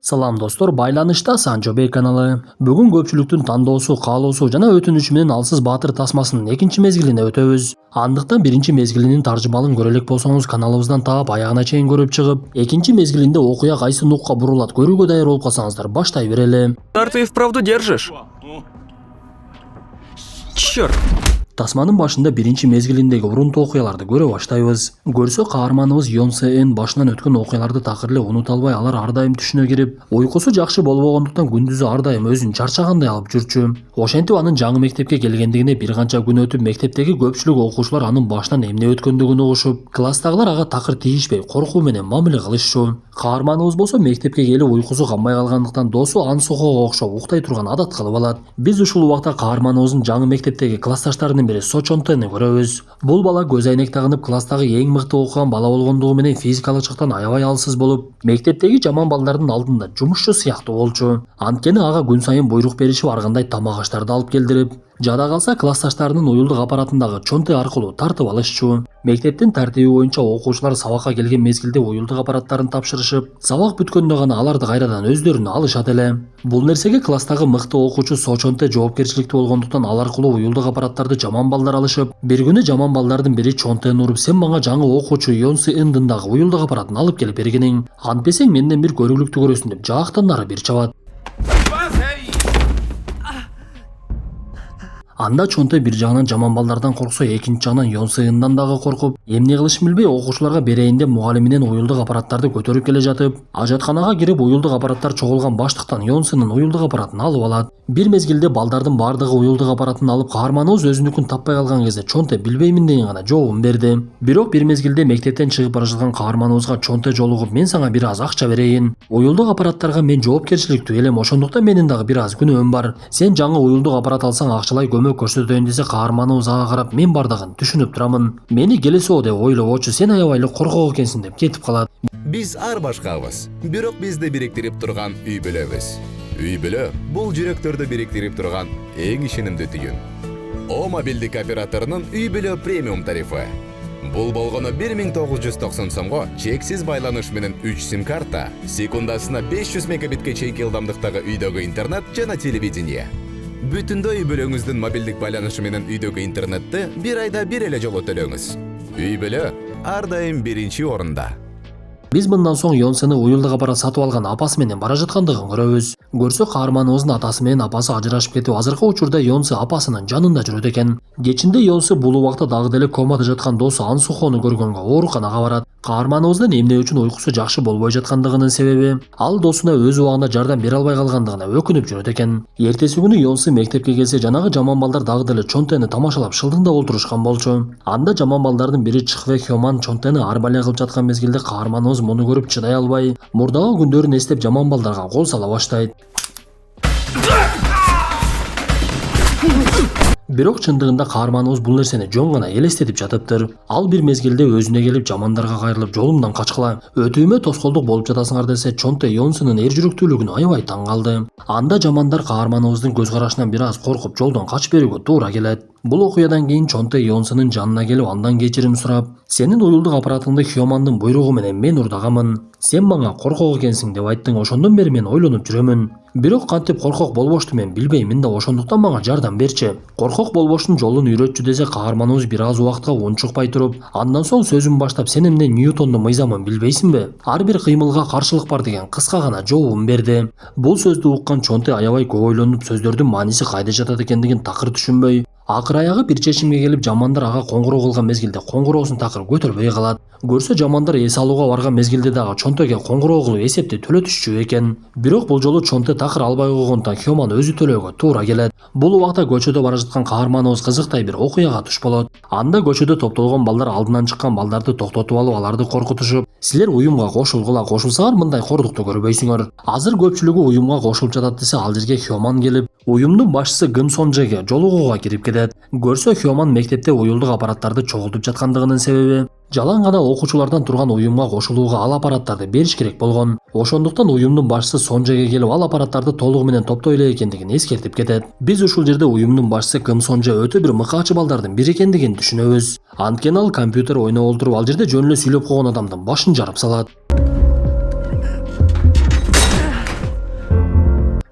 Салам достор, байланышта Санчо Бей каналы. Бүгүн көпчүлүктүн тандоосу, каалоосу жана өтүнүчү менен Алсыз Баатыр тасмасынын экинчи мезгилине өтөбүз. Андыктан биринчи мезгилинин таржымалын көрө элек болсоңуз, каналыбыздан таап аягына чейин көрүп чыгып, экинчи мезгилинде окуя кайсы нукка бурулат көрүүгө даяр болуп калсаңыздар, баштай берели. Ты и вправду держишь? Черт! Тасманын башында биринчи мезгилиндеги урунтуу окуяларды көрө баштайбыз. Көрсө каарманыбыз Йон Се-эн башынан өткөн окуяларды такыр эле унута албай, алар ар дайым түшүнө кирип, уйкусу жакшы болбогондуктан күндүзү ар дайым өзүн чарчагандай алып жүрчү. Ошентип анын жаңы мектепке келгендигине бир канча күн өтүп, мектептеги көпчүлүк окуучулар анын башынан эмне өткөндүгүн угушуп, класстагылар ага такыр тийишпей, коркуу менен мамиле кылышчу. Каарманыбыз болсо мектепке келип уйкусу канбай калгандыктан досу Ансухого окшоп уктай турган адат кылып алат. Биз ушул убакта каарманыбыздын жаңы мектептеги классташтарынын бири Со Чонтэни көрөбүз. Бул бала көз айнек тагынып, класстагы эң мыкты окуган бала болгондугу менен физикалык жактан аябай алсыз болуп, мектептеги жаман балдардын алдында жумушчу сыяктуу болчу. Анткени ага күн сайын буйрук беришип, ар кандай тамак аштарды алып келдирип, жада калса классташтарынын уюлдук аппаратындагы Чонте аркылуу тартып алышчу. Мектептин тартиби боюнча окуучулар сабакка келген мезгилде уюлдук аппараттарын тапшырышып, сабак бүткөндө гана аларды кайрадан өздөрүнө алышат эле. Бул нерсеге класстагы мыкты окуучу Со Чонте жоопкерчиликтүү болгондуктан ал аркылуу уюлдук аппараттарды жаман балдар алышып, бир күнү жаман балдардын бири Чонтени уруп, сен мага жаңы окуучу Йон Се-эндин дагы уюлдук аппаратын алып келип бергениң, антпесең менден бир көрүглүктү көрөсүн деп жаактан нары бир чабат. Анда Чонте бир жагынан жаман балдардан корксо, экинчи жагынан Йон Се-эндан дагы коркуп, эмне кылышын билбей окуучуларга берейин деп мугалиминен уюлдук аппараттарды көтөрүп келе жатып, ажатканага кирип уюлдук аппараттар чогулган баштыктан Йон Се-энин уюлдук аппаратын алып алат. Бир мезгилде балдардын бардыгы уюлдук аппаратын алып, каарманыбыз өзүнүкүн таппай калган кезде Чонте билбеймин деген гана жообун берди. Бирок бир мезгилде мектептен чыгып бара жаткан каарманыбызга Чонте жолугуп, мен сага бир аз акча берейин. Уюлдук аппараттарга мен жоопкерчиликтүү элем, ошондуктан менин дагы бир аз күнөөм бар. Сен жаңы уюлдук аппарат алсаң акчалай көмөк көрсөтөйүн десе, каарманыбыз ага карап, мен бардыгын түшүнүп турамын. Мени келесоо деп ойлобочу, сен аябай эле коркок экенсиң деп кетип калат. Биз ар башкабыз, бирок бизди бириктирип турган үй бүлөбүз. Үй бүлө бул жүрөктөрдү бириктирип турган эң ишенимдүү түйүн. О мобилдик операторунун үй бүлө премиум тарифы. Бул болгону 1990 сомго чексиз байланыш менен 3 сим карта, секундасына 500 мегабитке чейинки ылдамдыктагы үйдөгү интернет жана телевидение. Бүтүндөй үй бүлөңүздүн мобилдик байланышы менен үйдөгү интернетти бир айда бир эле жолу төлөңүз. Үй бүлө ар дайым биринчи орунда. Биз мындан соң Йон Се-эни уюлдук аппарат сатып алган апасы менен бара жаткандыгын көрөбүз. Көрсө каарманыбыздын атасы менен апасы ажырашып кетип, азыркы учурда Йон Се апасынын жанында жүрөт экен. Кечинде Йон Се бул убакта дагы деле комада жаткан досу Ансухону көргөнгө ооруканага барат. Каарманыбыздын эмне үчүн уйкусу жакшы болбой жаткандыгынын себеби, ал досуна өз убагында жардам бере албай калгандыгына өкүнүп жүрөт экен. Эртеси күнү Йон Се мектепке келсе, жанагы жаман балдар дагы деле Чонтени тамашалап шылдыңдап олтурушкан болчу. Анда жаман балдардын бири Чхве Хёман Чонтени арбале кылып жаткан мезгилде каарманыбыз муну көрүп чыдай албай, мурдагы күндөрүн эстеп жаман балдарга кол сала баштайт. Бирок чындыгында каарманыбыз бул нерсени жөн гана элестетип жатыптыр. Ал бир мезгилде өзүнө келип, жамандарга кайрылып, жолумдан качкыла, өтүүмө тоскоолдук болуп жатасыңар десе, Чонте Йон Сенин эр жүрөктүүлүгүнө аябай таң калды. Анда жамандар каарманыбыздын көз карашынан бир аз коркуп, жолдон качып берүүгө туура келет. Бул окуядан кийин Чонте Йон Сенин жанына келип, андан кечирим сурап, сенин уюлдук аппаратыңды Хёмандын буйругу менен мен урдагамын. Сен мага коркок экенсиң деп айттың, ошондон бери мен ойлонуп жүрөмүн. Бирок кантип коркок болбошту мен билбеймин да, ошондуктан мага жардам берчи. Коркок болбоштун жолун үйрөтчү десе, каарманыбыз бир аз убакытка унчукпай туруп, андан соң сөзүн баштап, сен эмне Ньютондун мыйзамын билбейсиңби? Ар бир кыймылга каршылык бар деген кыска гана жообун берди. Бул сөздү уккан Чонте аябай көп ойлонуп, сөздөрдүн мааниси кайда жатат экендигин такыр түшүнбөй, акыр аягы бир чечимге келип, жамандар ага коңгуроо кылган мезгилде коңгуроосун такыр көтөрбөй калат. Көрсө жамандар эс алууга барган мезгилде дагы Чонтеге коңгуроо кылып эсепти төлөтүшчү экен. Бирок бул жолу Чонте такыр албай койгондон Хёман өзү төлөөгө туура келет. Бул убакта көчөдө бара жаткан каарманыбыз кызыктай бир окуяга туш болот. Анда көчөдө топтолгон балдар алдынан чыккан балдарды токтотуп алып, аларды коркутушуп, силер уюмга кошулгула, кошулсаңар мындай кордукту көрбөйсүңөр. Азыр көпчүлүгү уюмга кошулуп жатат десе, ал жерге Хёман келип, уюмдун башчысы Гым Сонжеге жолугууга кирип кетет. Көрсө Хёман мектепте уюлдук аппараттарды чогултуп жаткандыгынын себеби, жалаң гана окуучулардан турган уюмга кошулууга ал аппараттарды бериш керек болгон. Ошондуктан уюмдун башчысы Сонжеге келип, ал аппараттарды толугу менен топтой эле экендигин эскертип кетет. Биз ушул жерде уюмдун башчысы Гым Сонже өтө бир мыкаачы балдардын бири экендигин түшүнөбүз. Анткени ал компьютер ойноп олтуруп, ал жерде жөн эле сүйлөп койгон адамдын башын жарып салат.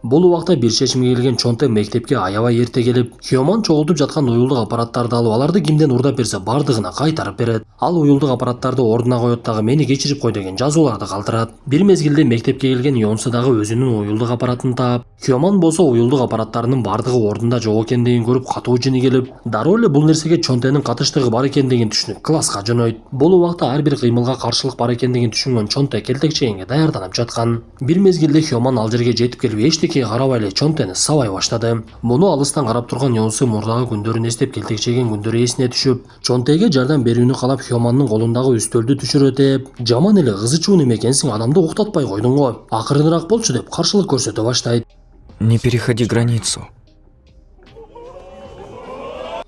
Бул убакта бир чечимге келген Чонте мектепке аябай эрте келип, Хёман чогултуп жаткан уюлдук аппараттарды алып, аларды кимден урдап берсе бардыгына кайтарып берет. Ал уюлдук аппараттарды ордуна коет дагы мени кечирип кой деген жазууларды калтырат. Бир мезгилде мектепке келген Йонсы дагы өзүнүн уюлдук аппаратын таап, Хёман болсо уюлдук аппараттарынын бардыгы ордунда жок экендигин көрүп катуу жини келип, дароо эле бул нерсеге Чонтенин катыштыгы бар экендигин түшүнүп класска жөнөйт. Бул убакта ар бир кыймылга каршылык бар экендигин түшүнгөн Чонте келтекчегенге даярданып жаткан. Бир мезгилде Хёман ал жерге жетип келип эчтекеге карабай эле Чонтени сабай баштады. Муну алыстан карап турган Йонсы мурдагы күндөрүн эстеп келтекчеген күндөрү эсине түшүп, Чонтеге жардам берүүнү каалап Хёмандын колундагы үстөлдү түшүрөтеп, жаман эле кызы чуу неме экенсиң, адамды уктатпай койдуң го. Акырыныраак болчу деп каршылык көрсөтө баштайт. Не переходи границу.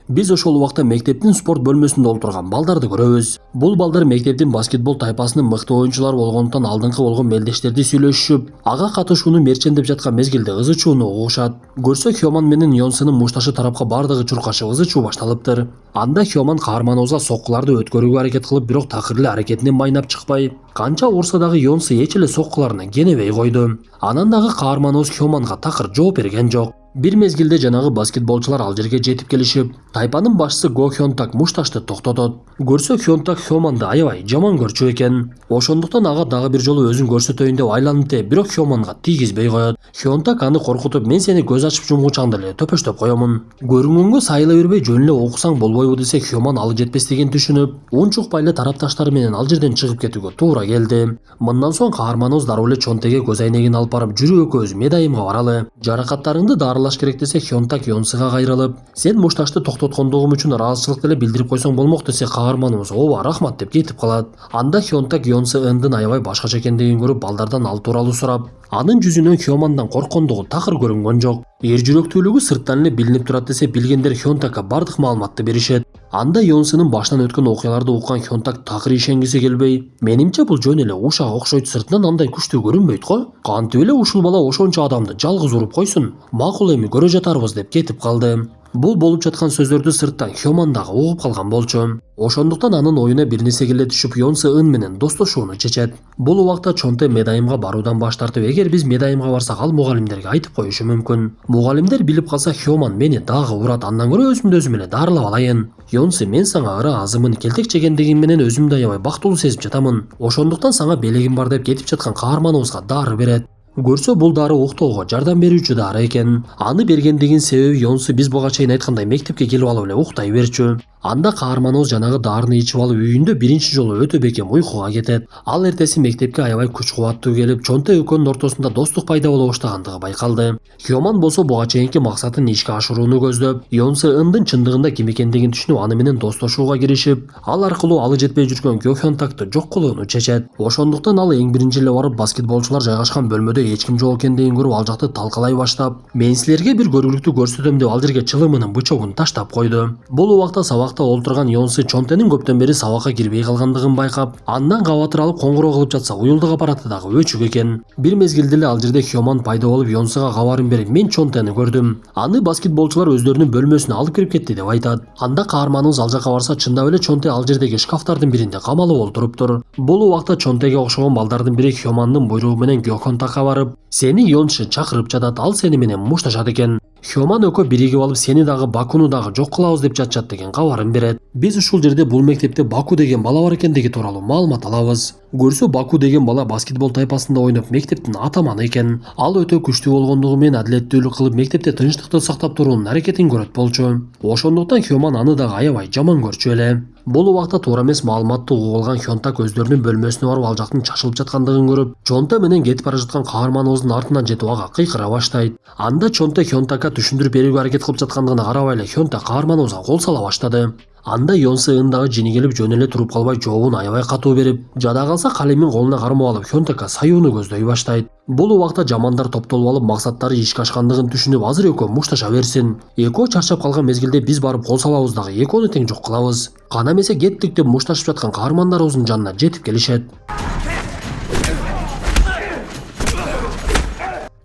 Биз ошол убакта мектептин спорт бөлмөсүндө олтурган балдарды көрөбүз. Бул балдар мектептин баскетбол тайпасынын мыкты оюнчулары болгондуктан алдыңкы болгон мелдештерди сүйлөшүшүп, ага катышууну мерчендеп жаткан мезгилде ызы чууну угушат. Көрсө Хёман менен Йонсынын мушташы тарапка бардыгы чуркашып ызы чуу башталыптыр. Анда Хёман каарманыбызга соккуларды өткөрүүгө аракет кылып, бирок такыр эле аракетинен майнап чыкпай, канча урса дагы Йонсы эч эле соккуларына кенебей койду. Анан дагы каарманыбыз Хёманга такыр жооп берген жок. Бир мезгилде жанагы баскетболчулар ал жерге жетип келишип, тайпанын башчысы Го Хёнтак мушташты токтотот. Көрсө Хёнтак Хёманды аябай жаман көрчү экен. Ошондуктан ага дагы бир жолу өзүн көрсөтөйүн деп айланып тээ, бирок Хёманга тийгизбей коет. Хёнтак аны коркутуп, мен сени көз ачып жумгучаңды эле төпөштөп коемун. Көрүнгөнгө сайыла бербей жөн эле окусаң болбойбу десе, Хёман алы жетпестигин түшүнүп, унчукпай эле тарапташтары менен ал жерден чыгып кетүүгө туура келди. Мындан соң каарманыбыз дароо эле Чонтеге көз айнегин алып барып, жүрү экөөбүз медайымга баралы. Жаракаттарыңды дарылаш керек десе, Хёнтак Йонсыга кайрылып, сен мушташты токтоткондугум үчүн ыраазычылык деле билдирип койсоң болмок десе, каарманыбыз ооба рахмат деп кетип калат. Анда Хёнтак Йонсы ындын аябай башкача экендигин көрүп, балдардан ал тууралуу сурап, анын жүзүнөн Хёмандан корккондугу такыр көрүнгөн жок. Эр жүрөктүүлүгү сырттан эле билинип турат десе, билгендер Хёнтакка бардык маалыматты беришет. Анда Йонсынын башынан өткөн окуяларды уккан Хёнтак такыр ишенгиси келбей, менимче бул жөн эле ушак окшойт, сыртынан андай күчтүү көрүнбөйт го. Кантип эле ушул бала ошончо адамды жалгыз уруп койсун? Макул, эми көрө жатарбыз деп кетип калды. Бул болуп жаткан сөздөрдү сырттан Хёман дагы угуп калган болчу. Ошондуктан анын оюна бир нерсе келе түшүп, Йонсы ын менен достошууну чечет. Бул убакта Чонте медайымга баруудан баш тартып, эгер биз медайымга барсак, ал мугалимдерге айтып коюшу мүмкүн. Мугалимдер билип калса, Хёман мени дагы урат, андан көрө өзүмдү өзүм эле дарылап алайын. Йонсы, мен сага ыраазымын, келтекчегендигим менен өзүмдү аябай бактылуу сезип жатамын. Ошондуктан сага белегим бар деп кетип жаткан каарманыбызга дары берет. Көрсө бул дары уктоого жардам берүүчү дары экен. Аны бергендигинин себеби Йонсы биз буга чейин айткандай мектепке келип алып эле уктай берчү. Анда каарманыбыз жанагы дарыны ичип алып, үйүндө биринчи жолу өтө бекем уйкуга кетет. Ал эртеси мектепке аябай күч кубаттуу келип, Чонте экөөнүн ортосунда достук пайда боло баштагандыгы байкалды. Хёман болсо буга чейинки максатын ишке ашырууну көздөп, Йонсы ындын чындыгында ким экендигин түшүнүп, аны менен достошууга киришип, ал аркылуу алы жетпей жүргөн Го Хёнтакты жок кылууну чечет. Ошондуктан ал эң биринчи эле барып баскетболчулар жайгашкан бөлмөдө эч ким жок экендигин көрүп, ал жакты талкалай баштап, мен силерге бир көргүлүктү көрсөтөм деп ал жерге чылымынын бычогун таштап койду. Бул убакта сабакта олтурган Йонсы Чонтенин көптөн бери сабакка кирбей калгандыгын байкап, андан кабатыр алып коңгуроо кылып жатса, уюлдук аппараты дагы өчүк экен. Бир мезгилде эле ал жерде Хёман пайда болуп, Йонсыга кабарын берип, мен Чонтени көрдүм. Аны баскетболчулар өздөрүнүн бөлмөсүнө алып кирип кетти деп айтат. Анда каарманыбыз ал жака барса, чындап эле Чонте ал жердеги шкафтардын биринде камалып олтуруптур. Бул убакта Чонтеге окшогон балдардын бири Хёмандын буйругу менен Го Хёнтакка барып, сени Йонсы чакырып жатат, ал сени менен мушташат экен. Хёман экөө биригип алып, сени дагы Бакуну дагы жок кылабыз деп жатышат деген кабарын берет. Биз ушул жерде бул мектепте Баку деген бала бар экендиги тууралуу маалымат алабыз. Көрсө Баку деген бала баскетбол тайпасында ойноп мектептин атаманы экен. Ал өтө күчтүү болгондугу менен адилеттүүлүк кылып, мектепте тынчтыкты сактап туруунун аракетин көрөт болчу. Ошондуктан Хёман аны дагы аябай жаман көрчү эле. Бул убакта туура эмес маалыматты угуп алган Хёнтак өздөрүнүн бөлмөсүнө барып, ал жактын чачылып жаткандыгын көрүп, Чонте менен кетип бара жаткан каарманыбыздын артынан жетип ага кыйкыра баштайт. Анда Чонте Хёнтакка түшүндүрүп берүүгө аракет кылып жаткандыгына карабай эле Хёнтак каарманыбызга кол сала баштады. Анда Йонсы ындагы жини келип, жөн эле туруп калбай, жообун аябай катуу берип, жада калса калемин колуна кармап алып, Хёнтакка саюуну көздөй баштайт. Бул убакта жамандар топтолуп алып, максаттары ишке ашкандыгын түшүнүп, азыр экөө мушташа берсин. Экөө чарчап калган мезгилде биз барып кол салабыз дагы, экөөнү тең жок кылабыз. Кана эмесе кеттик деп мушташып жаткан каармандарыбыздын жанына жетип келишет.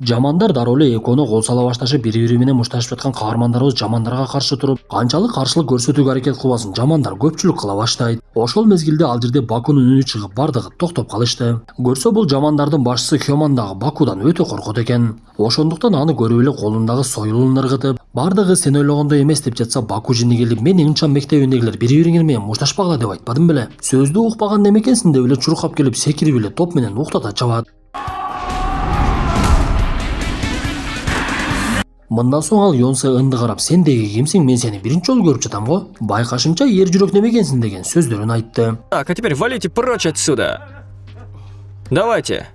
Жамандар дароо эле экөөнү кол сала башташып бири-бири менен мушташып жаткан каармандарыбыз жамандарга каршы туруп, канчалык каршылык көрсөтүүгө аракет кылбасын жамандар көпчүлүк кыла баштайт. Ошол мезгилде ал жерде Бакунун үнү чыгып бардыгы токтоп калышты. Көрсө бул жамандардын башчысы Хёман дагы Бакудан өтө коркот экен. Ошондуктан аны көрүп эле колундагы союлун ыргытып, бардыгы сен ойлогондой эмес деп жатса Баку жини келип, мен Инчан мектебиндегилер бири-бириңер менен мушташпагыла деп айтпадым беле. Сөздү укпаган немекенсиң деп эле чуркап келип секирип эле топ менен уктата чабат. Мындан соң ал Йонсе ынды карап, сен деги кимсиң, мен сени биринчи жолу көрүп жатам го. Байкашымча эр жүрөк немекенсиң деген сөздөрүн айтты. Так, а теперь валите прочь отсюда. Давайте.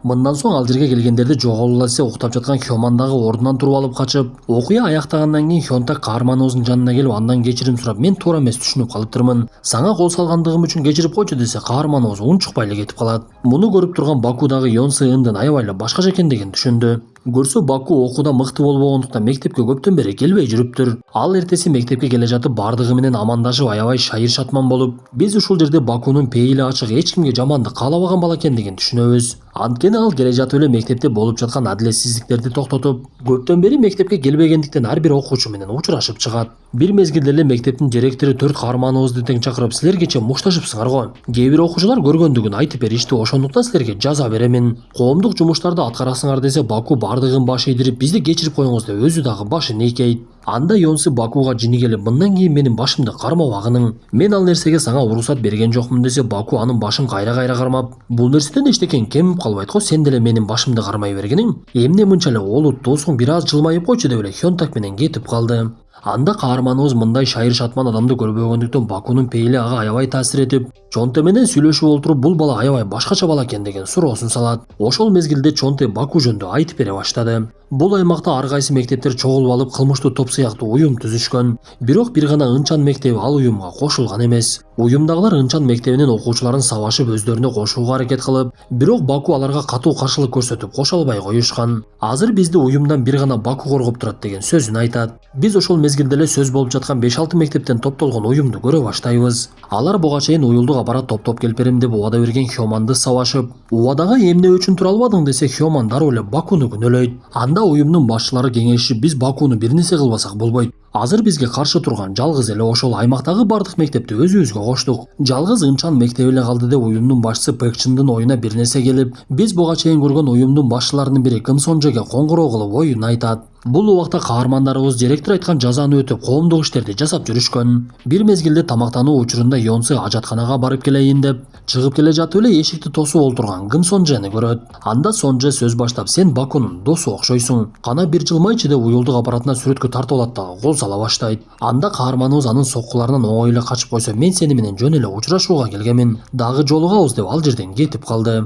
Мындан соң ал жерге келгендерди жоголула десе уктап жаткан Хёман дагы ордунан туруп алып качып, окуя аяктагандан кийин Хёнтак каарманыбыздын жанына келип андан кечирим сурап, мен туура эмес түшүнүп калыптырмын. Сага кол салгандыгым үчүн кечирип койчу десе, каарманыбыз унчукпай эле кетип калат. Муну көрүп турган Баку дагы Йонсе ындын аябай эле башкача экендигин түшүндү. Көрсө Баку окууда мыкты болбогондуктан мектепке көптөн бери келбей жүрүптүр. Ал эртеси мектепке келе жатып бардыгы менен амандашып аябай шайыр шатман болуп, биз ушул жерде Бакунун пейили ачык, эч кимге жамандык каалабаган бала экендигин түшүнөбүз. Анткени ал келе жатып эле мектепте болуп жаткан адилетсиздиктерди токтотуп, көптөн бери мектепке келбегендиктен ар бир окуучу менен учурашып чыгат. Бир мезгилде эле мектептин директору 4 каарманыбызды тең чакырып, силер кечээ мушташыпсыңар го. Кээ бир окуучулар көргөндүгүн айтып беришти, ошондуктан силерге жаза беремин. Коомдук жумуштарды аткарасыңар десе, Баку бардыгын баш ийдирип, бизди кечирип коюңуз деп өзү дагы башын ийкейт. Анда Йонсы Бакуга жини келип, мындан кийин менин башымды кармабагының. Мен ал нерсеге сага уруксат берген жокмун десе, Баку анын башын кайра кармап, бул нерседен эчтекен кемип калбайт го, сен деле менин башымды кармай бергениң. Эмне мынча эле олут досуң бир аз жылмайып койчу деп эле Хёнтак менен кетип калды. Анда каарманыбыз мындай шайыр шатман адамды көрбөгөндүктөн Бакунун пейили ага аябай таасир этип, Чонте менен сүйлөшүп олтуруп, бул бала аябай башкача бала экен деген суроосун салат. Ошол мезгилде Чонте Баку жөнүндө айтып бере баштады. Бул аймакта ар кайсы мектептер чогулуп алып кылмыштуу топ сыяктуу уюм түзүшкөн. Бирок бир гана Ынчан мектеби ал уюмга кошулган эмес. Уюмдагылар Ынчан мектебинин окуучуларын сабашып өздөрүнө кошууга аракет кылып, бирок Баку аларга катуу каршылык көрсөтүп кошо албай коюшкан. Азыр бизди уюмдан бир гана Баку коргоп турат деген сөзүн айтат. Биз ошол мезгилде эле сөз болуп жаткан 5-6 мектептен топтолгон уюмду көрө баштайбыз. Алар буга чейин уюлдук аппарат топтоп келип берем деп убада берген Хёманды сабашып, убадага эмне үчүн тура албадың десе, Хёман дароо эле Бакуну күнөөлөйт. Анда уюмдун башчылары кеңешип, биз Бакуну бир нерсе кылбасак болбойт. Азыр бизге каршы турган жалгыз эле ошол аймактагы бардык мектепти өзүбүзгө коштук. Жалгыз Ынчан мектеби эле калды деп уюмдун башчысы Пэкчиндин оюна бир нерсе келип, биз буга чейин көргөн уюмдун башчыларынын бири Кым Сонжеге коңгуроо кылып оюн айтат. Бул убакта каармандарыбыз директор айткан жазаны өтөп коомдук иштерди жасап жүрүшкөн. Бир мезгилде тамактануу учурунда Йонсы ажатканага барып келейин деп чыгып келе жатып эле эшикти тосуп олтурган Кым Сонжени көрөт. Анда Сонже сөз баштап, сен Бакунун досу окшойсуң. Кана бир жылмайчы деп уюлдук аппаратына сүрөткө тартып алат дагы кол сала баштайт. Анда каарманыбыз анын соккуларынан оңой эле качып койсо, мен сени менен жөн эле учурашууга келгенмин. Дагы жолугабыз деп ал жерден кетип калды.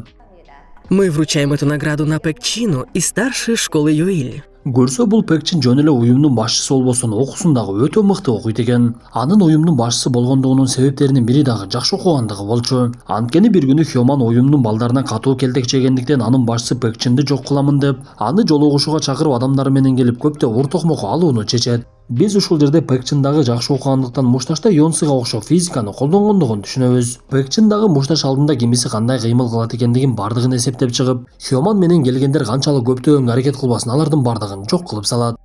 Мы вручаем эту награду на Пэкчину из старшей школы Юиль. Көрсө бул Пэкчин жөн эле уюмдун башчысы болбосун окуусун дагы өтө мыкты окуйт экен. Анын уюмдун башчысы болгондугунун себептеринин бири дагы жакшы окугандыгы болчу. Анткени бир күнү Хёман уюмдун балдарына катуу келтек чегендиктен анын башчысы Пэкчинди жок кыламын деп, аны жолугушууга чакырып адамдары менен келип көптө ур токмок алууну чечет. Биз ушул жерде Пэкчин дагы жакшы окугандыктан мушташта Йонсыга окшоп физиканы колдонгондугун түшүнөбүз. Пэкчин дагы мушташ алдында кимиси кандай кыймыл кылат экендигин бардыгын эсептеп чыгып, Хёман менен келгендер канчалык көптөгөнгө аракет кылбасын, алардын бардыгын жок кылып салат.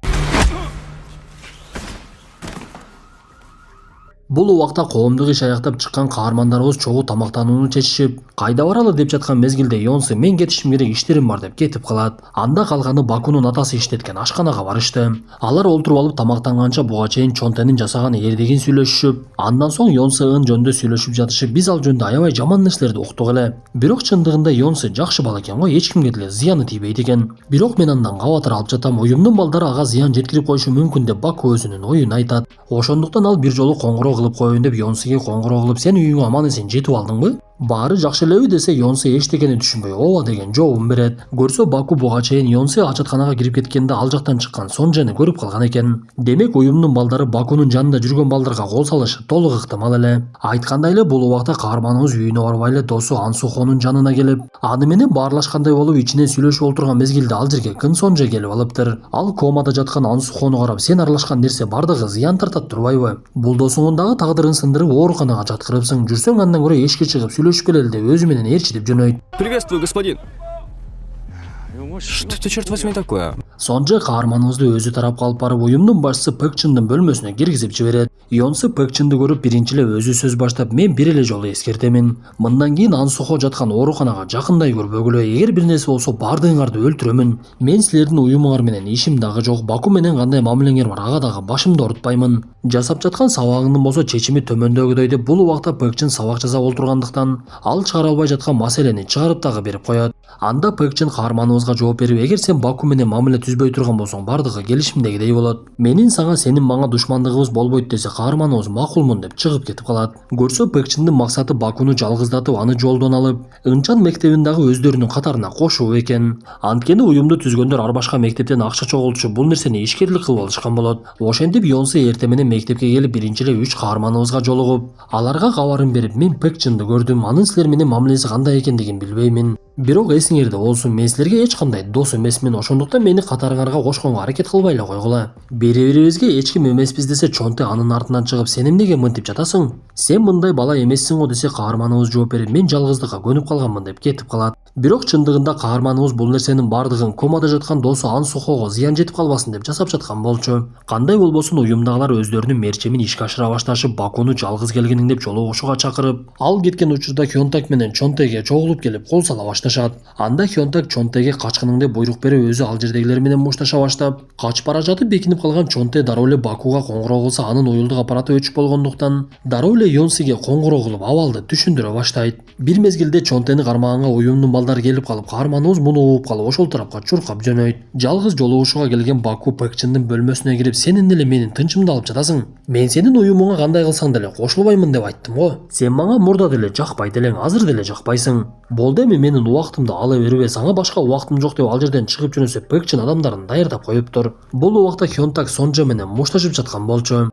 Бул убакта коомдук иш аяктап чыккан каармандарыбыз чогуу тамактанууну чечишип, кайда баралы деп жаткан мезгилде Йонсы, мен кетишим керек, иштерим бар деп кетип калат. Анда калганы Бакунун атасы иштеткен ашканага барышты. Алар олтуруп алып тамактанганча буга чейин Чонтенин жасаган эрдигин сүйлөшүшүп, андан соң Йонсы ын жөнүндө сүйлөшүп жатышып, биз ал жөнүндө аябай жаман нерселерди уктук эле. Бирок чындыгында Йонсы жакшы бала экен го, эч кимге деле зыяны тийбейт экен. Бирок мен андан кабатыр алып жатам, уюмдун балдары ага зыян жеткирип коюшу мүмкүн деп Баку өзүнүн оюн айтат. Ошондуктан ал бир жолу коңгуроо кылып коеюн деп Йонсыга коңгуроо кылып, сен үйүңө аман эсен жетип алдыңбы? Баары жакшы элеби десе, Йонсы эчтекени түшүнбөй ооба деген жообун берет. Көрсө Баку буга чейин Йонсы ажатканага кирип кеткенде ал жактан чыккан Сонжени көрүп калган экен. Демек уюмдун балдары Бакунун жанында жүргөн балдарга кол салышы толук ыктымал эле. Айткандай эле бул убакта каарманыбыз үйүнө барбай эле досу Ансухонун жанына келип, аны менен баарлашкандай болуп ичинен сүйлөшүп олтурган мезгилде ал жерге Кым Сонже келип алыптыр. Ал комада жаткан Ансухону карап, сен аралашкан нерсе бардыгы зыян тартат турбайбы? Бул досуңун дагы тагдырын сындырып ооруканага жаткырыпсың. Жүрсөң андан көрө эшикке чыгып сүйлөшүп келели деп өзү менен ээрчитип жөнөйт. Приветствую, господин. Что это, черт возьми, такое? Сонжа каарманыбызды өзү тарап калып барып уюмдун башчысы Пэкчиндин бөлмөсүнө киргизип жиберет. Йонсу Пэкчинди көрүп биринчи эле өзү сөз баштап, мен бир эле жолу эскертемин. Мындан кийин Ан Сохо жаткан ооруканага жакындай көрбөгүлө. Эгер бир нерсе болсо бардыгыңарды өлтүрөмүн. Мен силердин уюмуңар менен ишим дагы жок. Баку менен кандай мамилеңер бар, ага дагы башымды оорутпаймын. Жасап жаткан сабагыңдын болсо чечими төмөндөгүдөй деп бул убакта Пэкчин сабак жасап олтургандыктан ал чыгара албай жаткан маселени чыгарып дагы берип коет. Анда Пэкчин каарманыбызга жооп берип, эгер сен Баку менен мамиле түзбөй турган болсоң, бардыгы келишимдегидей болот. Менин сага сенин мага душмандыгыбыз болбойт десе, каарманыбыз макулмун деп чыгып кетип калат. Көрсө Пэкчиндин максаты Бакуну жалгыздатып, аны жолдон алып, Ынчан мектебин дагы өздөрүнүн катарына кошуу экен. Анткени уюмду түзгөндөр ар башка мектептен акча чогултушуп, бул нерсени ишкерлик кылып алышкан болот. Ошентип Йонсу эртең менен мектепке келип биринчи эле 3 каарманыбызга жолугуп, аларга кабарын берип, мен Пэкчинди көрдүм, анын силер менен мамилеси кандай экендигин билбеймин. Бирок эсиңерде болсун, мен силерге эч кандай дос эмесмин, ошондуктан мени катарыңарга кошконго аракет кылбай эле койгула. Бири-бирибизге эч ким эмеспиз десе, Чонте анын артынан чыгып, сен эмнеге мынтип жатасың? Сен мындай бала эмессиң го десе, каарманыбыз жооп берип, мен жалгыздыкка көнүп калганмын деп кетип калат. Бирок чындыгында каарманыбыз бул нерсенин бардыгын комада жаткан досу Ан Сохого зыян жетип калбасын деп жасап жаткан болчу. Кандай болбосун уюмдагылар өздөрүнүн мерчемин ишке ашыра башташып, Бакуну жалгыз келгениң деп жолугушууга чакырып, ал кеткен учурда Хёнтак менен Чонтеге чогулуп келип кол сала башташат. Анда Хёнтак Чонтеге качкының деп буйрук берип, өзү ал жердегилер менен мушташа баштап, качып бара жатып бекинип калган Чонте дароо эле Бакуга коңгуроо кылса, анын уюлдук аппараты өчүк болгондуктан дароо эле Йонсиге коңгуроо кылып абалды түшүндүрө баштайт. Бир мезгилде Чонтени кармаганга уюмдун балдары келип калып, каарманыбыз муну угуп калып, ошол тарапка чуркап жөнөйт. Жалгыз жолугушууга келген Баку Пэкчиндин бөлмөсүнө кирип, сен эмне эле менин тынчымды алып жатасың? Мен сенин уюмуңа кандай кылсаң деле кошулбаймын деп айттым го. Сен мага мурда деле жакпайт элең, азыр деле жакпайсың. Болду, эми менин убактымды ала бербе, сага башка убактым жок деп ал жерден чыгып жөнөсө, Пэкчин адамдарын даярдап коюптур. Бул убакта Хёнтак Сонжа менен мушташып жаткан болчу.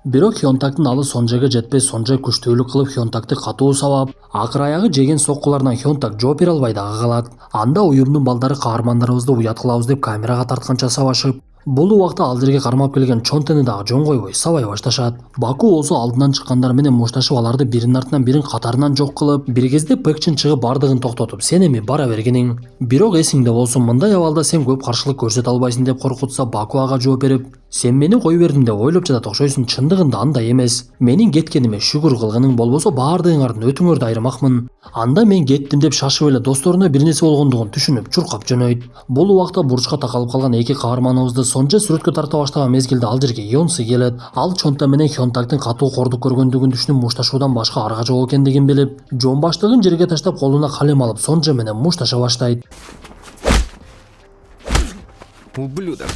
Бирок Хёнтактын алы Сонжага жетпей, Сонжа күчтүүлүк кылып Хёнтакты катуу сабап, акыр аягы жеген соккулардан Хёнтак жооп бере албай дагы калат. Анда уюмдун балдары каармандарыбызды уят кылабыз деп камерага тартканча сабашып, бул убакта ал жерге кармап келген Чонтени дагы жон койбой сабай башташат. Баку болсо алдынан чыккандар менен мушташып, аларды биринин артынан бирин катарынан жок кылып, бир кезде Пэкчин чыгып бардыгын токтотуп, сен эми бара бергениң. Бирок эсиңде болсун, мындай абалда сен көп каршылык көрсөтө албайсың деп коркутса, Баку ага жооп берип, сен мени кой бердим деп ойлоп жатат окшойсуң, чындыгында андай эмес. Менин кеткениме шүгүр кылгының болбосо баардыгыңардын өтүңөрдү айырмакмын. Анда мен кеттим деп шашып эле досторуна бир нерсе болгондугун түшүнүп чуркап жөнөйт. Бул убакта бурчка такалып калган эки каарманыбызды Сонжа сүрөткө тарта баштаган мезгилде ал жерге Йонсу келет. Ал Чонта менен Хёнтактын катуу кордук көргөндүгүн түшүнүп, мушташуудан башка арга жол экендигин билип, жон баштыгын жерге таштап колуна калем алып Сонжа менен мушташа баштайт. Ублюдок.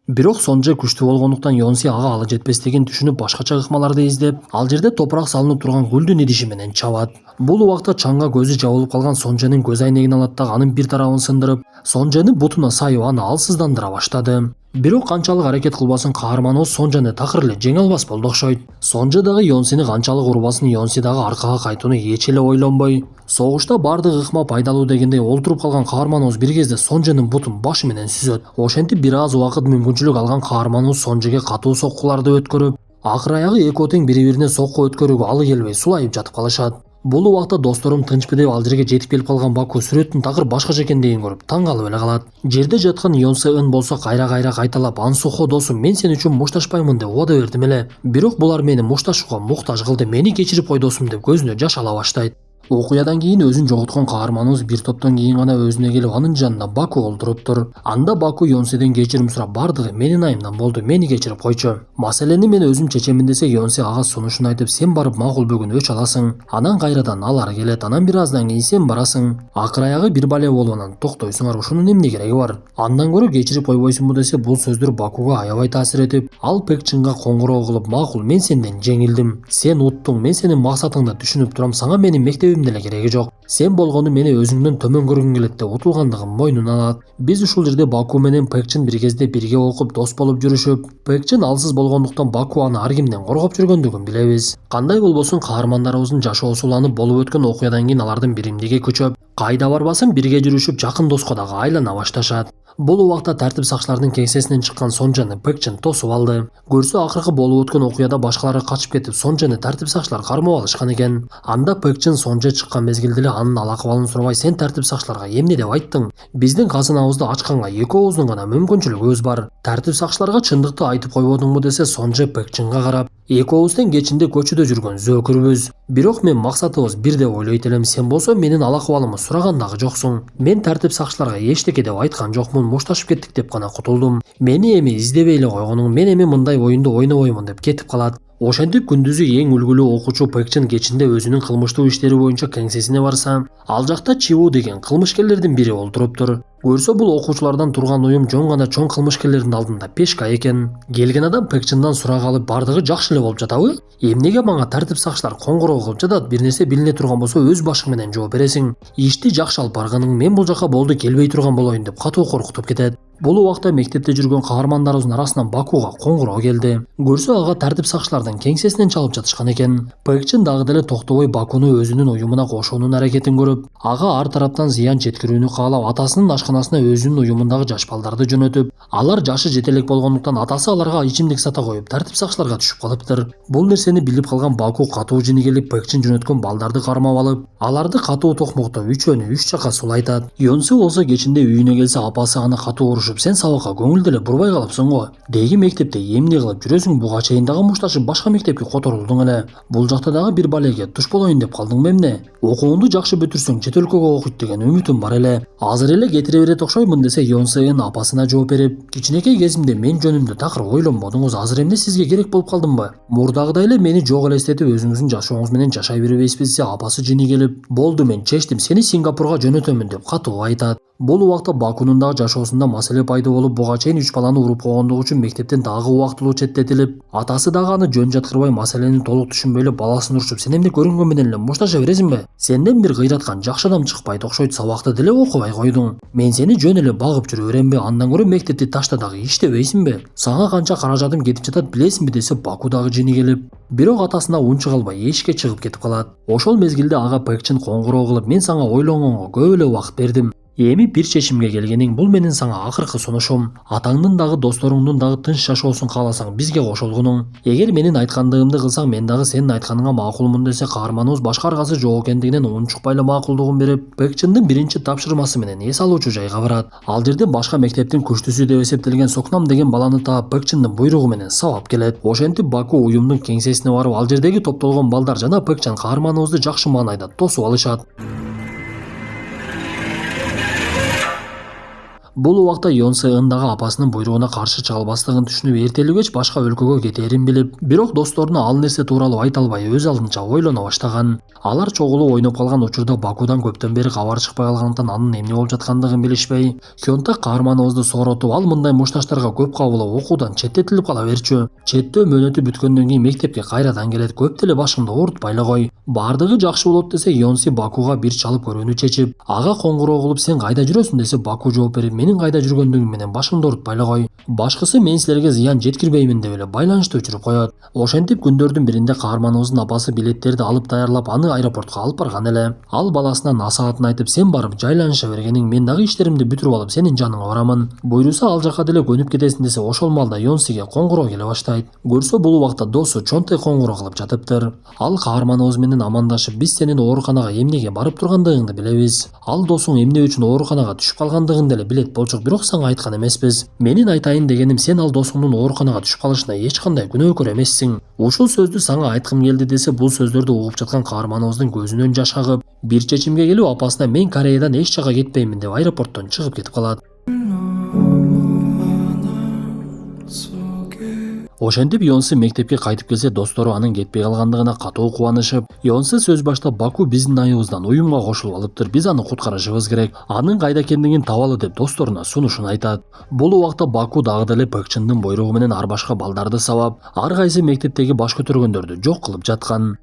Бирок Сонжа күчтүү болгондуктан Йонси ага алы жетпестигин түшүнүп, башкача ыкмаларды издеп, ал жерде топурак салынып турган гүлдүн идиши менен чабат. Бул убакта чаңга көзү жабылып калган Сонжанын көз айнегин алат да анын бир тарабын сындырып, Сонжаны бутуна сайып аны алсыздандыра баштады. Бирок канчалык аракет кылбасын, каарманыбыз Сонжаны такыр эле жеңе албас болду окшойт. Сонжа дагы Йонсини канчалык урбасын, Йонси дагы аркага кайтууну эч эле ойлонбой, согушта бардык ыкма пайдалуу дегендей олтуруп калган каарманыбыз бир кезде Сонжанын бутун башы менен сүзөт. Ошентип бир аз убакыт мүмкүнчүлүк алган каарманыбыз Сонжага катуу соккуларды өткөрүп, акыр аягы эки отең бири-бирине сокку өткөрүүгө алы келбей сулайып жатып калышат. Бул убакта досторум тынчпы деп ал жерге жетип келип калган Баку сүрөттүн такыр башкача экендигин көрүп таң калып эле калат. Жерде жаткан Йонсу ын болсо кайра кайталап, Ан Сохо досум, мен сен үчүн мушташпаймын деп убада бердим эле. Бирок булар мени мушташууга муктаж кылды, мени кечирип кой досум деп көзүнө жаш ала баштайт. Окуядан кийин өзүн жоготкон каарманыбыз бир топтон кийин гана өзүнө келип, анын жанында Баку олтуруптур. Анда Баку Йонсиден кечирим сурап, бардыгы менин айымдан болду, мени кечирип койчу. Маселени мен өзүм чечемин десе, Йонси ага сунушун айтып, сен барып макул бүгүн өч аласың. Анан кайрадан алар келет, анан бир аздан кийин сен барасың. Акыр аягы бир бале болуп анан токтойсуңар, ушунун эмне кереги бар? Андан көрө кечирип койбойсуңбу десе, бул сөздөр Бакуга аябай таасир этип, ал Пэкчинга коңгуроо кылып, макул, мен сенден жеңилдим. Сен уттуң, мен сенин максатыңды түшүнүп турам, сага менин мектебим деле кереги жок. Сен болгону мени өзүңдөн төмөн көргүң келет деп утулгандыгын мойнуна алат. Биз ушул жерде Баку менен Пэкчин бир кезде бирге окуп, дос болуп жүрүшүп, Пэкчин алсыз болгондуктан Баку аны ар кимден коргоп жүргөндүгүн билебиз. Кандай болбосун, каармандарыбыздын жашоосу уланып болуп өткөн окуядан кийин алардын биримдиги күчөп, Кайда барбасын бирге жүрүшүп жакын доска дагы айлана башташат. Бул убакта тартип сакчылардын кеңсесинен чыккан Сонжаны Пекчин тосуп алды. Көрсө акыркы болуп өткөн окуяда башкалары качып кетип, Сонжаны тартип сакчылар кармап алышкан экен. Анда Пекчин Сонжа чыккан мезгилде эле анын ал акыбалын сурабай, сен тартип сакчыларга эмне деп айттың? Биздин казынабызды ачканга экөөбүздүн гана мүмкүнчүлүгүбүз бар. Тартип сакчыларга чындыкты айтып койбодуңбу десе, Сонжа Пекчинге карап, экөөбүз тең кечинде көчөдө жүргөн зөөкүрбүз. Бирок мен максатыбыз бир деп ойлойт элем. Сен болсо менин ал акыбалымды сураган дагы жоксуң. Мен тартип сакчыларга эчтеке деп айткан жокмун, мушташып кеттик деп гана кутулдум. Мени эми издебей эле койгонуң, мен эми мындай оюнду ойнобоймун деп кетип калат. Ошентип күндүзү эң үлгүлүү окуучу Пекчин кечинде өзүнүн кылмыштуу иштери боюнча кеңсесине барса, ал жакта Чиву деген кылмышкерлердин бири олтуруптур. Көрсө бул окуучулардан турган уюм жөн гана чоң кылмышкерлердин алдында пешка экен. Келген адам Пекчинден сурак алып, бардыгы жакшы эле болуп жатабы? Эмнеге мага тартип сакчылар коңгуроо кылып жатат? Бир нерсе билине турган болсо өз башың менен жооп бересиң. Ишти жакшы алып барганың, мен бул жака болду келбей турган болоюн деп катуу коркутуп кетет. Бул убакта мектепте жүргөн каармандарыбыздын арасынан Бакуга коңгуроо келди. Көрсө ага тартип сакчылардын кеңсесинен чалып жатышкан экен. Пекчин дагы деле токтобой Бакуну өзүнүн уюмуна кошуунун аракетин көрүп, ага ар тараптан зыян жеткирүүнү каалап, атасынын ашканасына өзүнүн уюмундагы жаш балдарды жөнөтүп, алар жашы жете элек болгондуктан атасы аларга ичимдик сата коюп, тартип сакчыларга түшүп калыптыр. Бул нерсени билип калган Баку катуу жини келип, Пекчин жөнөткөн балдарды кармап алып, аларды катуу токмоктоп, үчөөнү үч жака сулайтат. Йонсу болсо кечинде үйүнө келсе, апасы аны катуу урушуп, сен сабакка көңүл деле бурбай калыпсың го. Деги мектепте эмне кылып жүрөсүң, буга чейин дагы мушташып башка мектепке которулдуң эле. Бул жакта дагы бир балеге туш болоюн деп калдыңбы эмне? Окууңду жакшы бүтүрсөң, чет өлкөгө окуйт деген үмүтүм бар эле. Азыр эле кетире берет окшоймун десе, Йонсуэн апасына жооп берип, кичинекей кезимде мен жөнүмдү такыр ойлонбодуңуз, азыр эмне сизге керек болуп калдымбы? Мурдагыдай эле мени жок элестетип, өзүңүздүн жашооңуз менен жашай бербейсизби десе, апасы жини келип, болду мен чечтим, сени Сингапурга жөнөтөмүн деп катуу айтат. Бул убакта Бакунун дагы жашоосунда маселе пайда болуп, буга чейин 3 баланы уруп койгондугу үчүн мектептен дагы убактылуу четтетилип, атасы дагы аны жөн жаткырбай, маселени толук түшүнбөй эле баласын урушуп, сен эмне көрүнгөн менен эле мушташа бересиңби? Сенден бир кыйраткан жакшы адам чыкпайт окшойт, сабакты деле окубай койдуң. Мен сени жөн эле багып жүрө беремби? Андан көрө мектепти ташта дагы иштебейсиңби? Сага канча каражатым кетип жатат билесиңби десе, Баку дагы жини келип, бирок атасына унчук албай эшикке чыгып кетип калат. Ошол мезгилде ага Пекчин коңгуроо кылып, мен сага ойлонгонго көп эле убакыт бердим. Эми бир чечимге келгениң, бул менин сага акыркы сунушум. Атаңдын дагы досторуңдун дагы тынч жашоосун кааласаң, бизге кошулгунуң. Эгер менин айткандыгымды кылсаң, мен дагы сенин айтканыңа макулмун десе, каарманыбыз башка аргасы жок экендигинен унчукпай эле макулдугун берип, Пекчиндин биринчи тапшырмасы менен эс алуучу жайга барат. Ал жерде башка мектептин күчтүүсү деп эсептелген Сокнам деген баланы таап, Пекчиндин буйругу менен сабап келет. Ошентип Баку уюмдун кеңсесине барып, ал жердеги топтолгон балдар жана Пекчин каарманыбызды жакшы маанайда тосуп алышат. Бул убакта Йонсуэн дагы апасынын буйругуна каршы чыгалбастыгын түшүнүп, эртелүү кеч башка өлкөгө кетээрин билип, бирок досторуна ал нерсе тууралуу айта албай өз алдынча ойлоно баштаган. Алар чогулуп ойноп калган учурда Бакудан көптөн бери кабар чыкпай калгандыктан анын эмне болуп жаткандыгын билишпей, Хёнта каарманыбызды сооротуп, ал мындай мушташтарга көп кабылып, окуудан четтетилип кала берчү. Четтөө мөөнөтү бүткөндөн кийин мектепке кайрадан келет, көп деле башыңды оорутпай эле кой. Бардыгы жакшы болот десе, Йонси Бакуга бир чалып көрүүнү чечип, ага коңгуроо кылып, сен кайда жүрөсүн десе, Баку жооп берип, менин кайда жүргөндүгүм менен башымды оорутпай эле кой. Башкысы мен силерге зыян жеткирбеймин деп эле байланышты өчүрүп коет. Ошентип күндөрдүн биринде каарманыбыздын апасы билеттерди алып даярлап, аны аэропортко алып барган эле. Ал баласына насаатын айтып, сен барып жайланыша бергениң, мен дагы иштеримди бүтүрүп алып сенин жаныңа барамын. Буйруса ал жака деле көнүп кетесиң десе, ошол маалда Йонсиге коңгуроо келе баштайт. Көрсө бул убакта досу Чонте коңгуроо кылып жатыптыр. Ал каарманыбыз менен амандашып, биз сенин ооруканага эмнеге барып тургандыгыңды билебиз. Ал досуң эмне үчүн ооруканага түшүп калгандыгын деле билет болчук, бирок сага айткан эмеспиз. Менин айтайын дегеним, сен ал досуңдун ооруканага түшүп калышына эч кандай күнөөкөр эмессиң. Ушул сөздү сага айткым келди десе, бул сөздөрдү угуп жаткан каарманыбыздын көзүнөн жаш агып, бир чечимге келип, апасына мен Кореядан эч жака кетпеймин деп аэропорттон чыгып кетип калат. Ошентип Йонсы мектепке кайтып келсе, достору анын кетпей калгандыгына катуу кубанышып, Йонсы сөз баштап, Баку биздин айыбыздан уюмга кошулуп алыптыр, биз аны куткарышыбыз керек, анын кайда экендигин табалы деп досторуна сунушун айтат. Бул убакта Баку дагы деле Пекчиндин буйругу менен ар башка балдарды сабап, ар кайсы мектептеги баш көтөргөндөрдү жок кылып жаткан.